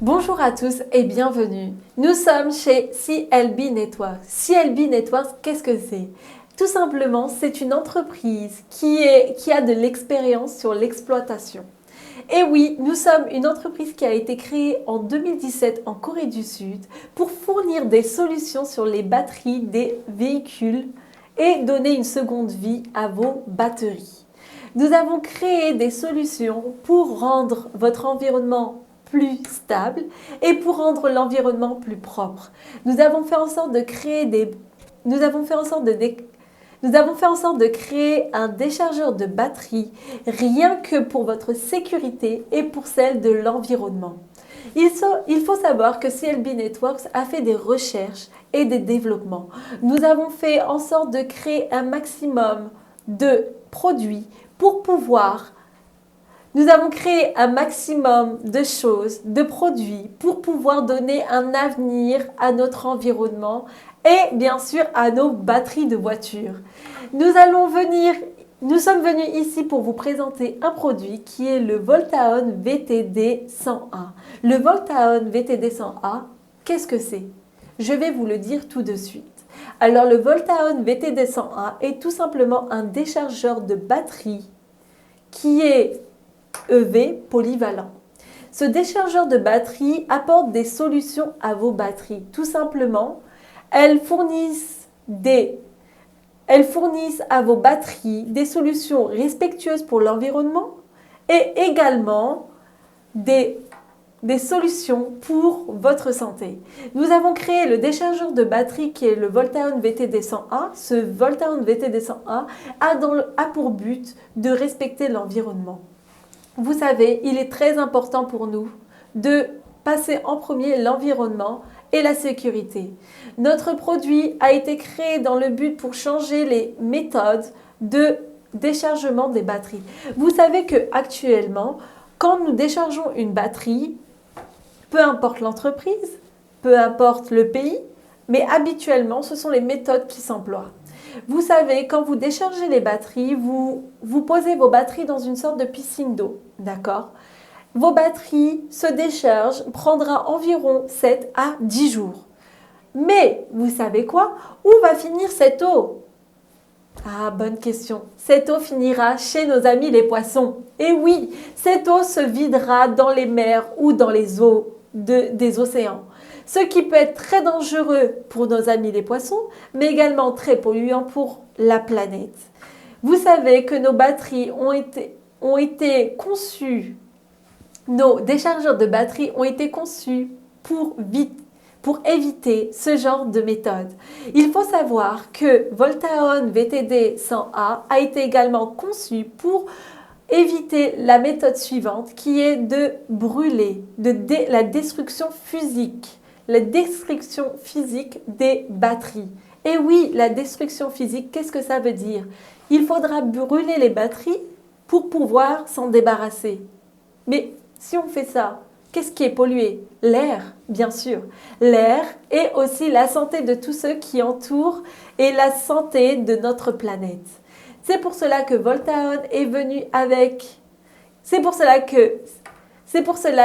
Bonjour à tous et bienvenue. Nous sommes chez CLB Networks. CLB Networks, qu'est-ce que c'est? Tout simplement, c'est une entreprise qui a de l'expérience sur l'exploitation. Et oui, nous sommes une entreprise qui a été créée en 2017 en Corée du Sud pour fournir des solutions sur les batteries des véhicules et donner une seconde vie à vos batteries. Nous avons créé des solutions pour rendre votre environnement plus stable et pour rendre l'environnement plus propre. Nous avons fait en sorte de créer un déchargeur de batterie rien que pour votre sécurité et pour celle de l'environnement. Il faut savoir que CLB Networks a fait des recherches et des développements. Nous avons fait en sorte de créer un maximum de produits pour pouvoir nous avons créé un maximum de choses, de produits pour pouvoir donner un avenir à notre environnement et bien sûr à nos batteries de voiture. Nous sommes venus ici pour vous présenter un produit qui est le Voltaon VTD 100A. Le Voltaon VTD 100A, qu'est-ce que c'est? Je vais vous le dire tout de suite. Alors le Voltaon VTD 100A est tout simplement un déchargeur de batterie qui est EV polyvalent. Ce déchargeur de batterie apporte des solutions à vos batteries. Tout simplement, elles fournissent à vos batteries des solutions respectueuses pour l'environnement et également des solutions pour votre santé. Nous avons créé le déchargeur de batterie qui est le Voltaon VTD 100A. Ce Voltaon VTD 100A a pour but de respecter l'environnement. Vous savez, il est très important pour nous de passer en premier l'environnement et la sécurité. Notre produit a été créé dans le but pour changer les méthodes de déchargement des batteries. Vous savez qu'actuellement, quand nous déchargeons une batterie, peu importe l'entreprise, peu importe le pays, mais habituellement, ce sont les méthodes qui s'emploient. Vous savez, quand vous déchargez les batteries, vous posez vos batteries dans une sorte de piscine d'eau, d'accord? Vos batteries se déchargent, prendra environ 7 à 10 jours. Mais, vous savez quoi? Où va finir cette eau? Ah, bonne question. Cette eau finira chez nos amis les poissons. Et oui, cette eau se videra dans les mers ou dans les eaux des océans. Ce qui peut être très dangereux pour nos amis les poissons, mais également très polluant pour la planète. Vous savez que nos batteries ont été conçues, nos déchargeurs de batteries ont été conçus pour éviter ce genre de méthode. Il faut savoir que Voltaon VTD 100A a été également conçu pour éviter la méthode suivante qui est de brûler, la destruction physique. La destruction physique des batteries. Et oui, la destruction physique, qu'est-ce que ça veut dire? Il faudra brûler les batteries pour pouvoir s'en débarrasser. Mais si on fait ça, qu'est-ce qui est pollué? L'air, bien sûr. L'air et aussi la santé de tous ceux qui entourent et la santé de notre planète. C'est pour cela que Voltaon est venu avec... C'est pour cela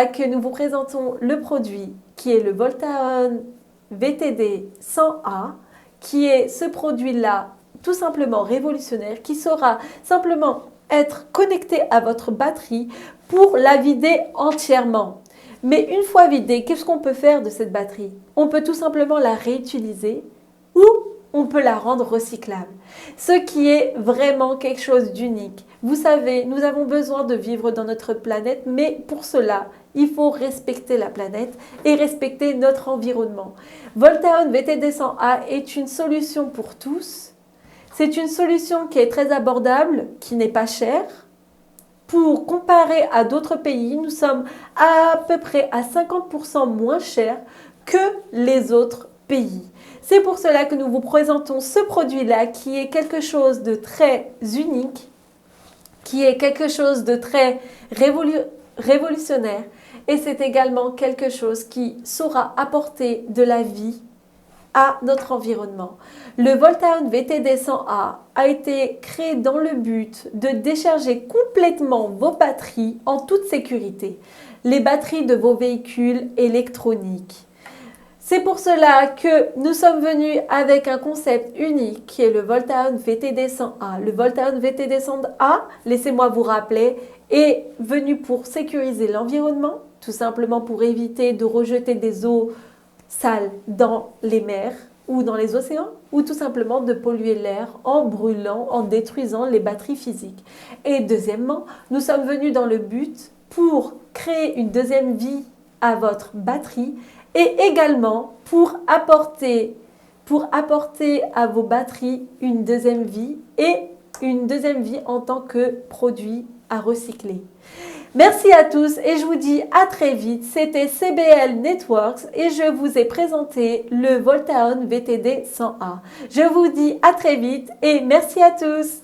que nous vous présentons le produit qui est le Voltaon VTD 100A, qui est ce produit-là tout simplement révolutionnaire, qui saura simplement être connecté à votre batterie pour la vider entièrement. Mais une fois vidée, qu'est-ce qu'on peut faire de cette batterie? On peut tout simplement la réutiliser ou on peut la rendre recyclable. Ce qui est vraiment quelque chose d'unique. Vous savez, nous avons besoin de vivre dans notre planète, mais pour cela, il faut respecter la planète et respecter notre environnement. Voltaon VTD 100A est une solution pour tous. C'est une solution qui est très abordable, qui n'est pas chère. Pour comparer à d'autres pays, nous sommes à peu près à 50% moins chers que les autres pays. C'est pour cela que nous vous présentons ce produit-là qui est quelque chose de très unique, qui est quelque chose de très révolutionnaire et c'est également quelque chose qui saura apporter de la vie à notre environnement. Le Voltaone VTD 100A a été créé dans le but de décharger complètement vos batteries en toute sécurité, les batteries de vos véhicules électroniques. C'est pour cela que nous sommes venus avec un concept unique qui est le Voltaone VTD 100A. Le Voltaone VTD 100A, laissez-moi vous rappeler, est venu pour sécuriser l'environnement, tout simplement pour éviter de rejeter des eaux sales dans les mers ou dans les océans, ou tout simplement de polluer l'air en brûlant, en détruisant les batteries physiques. Et deuxièmement, nous sommes venus dans le but pour créer une deuxième vie à votre batterie et également pour apporter à vos batteries une deuxième vie et une deuxième vie en tant que produit à recycler. Merci à tous et je vous dis à très vite. C'était CBL Networks et je vous ai présenté le Voltaone VTD 100A. Je vous dis à très vite et merci à tous.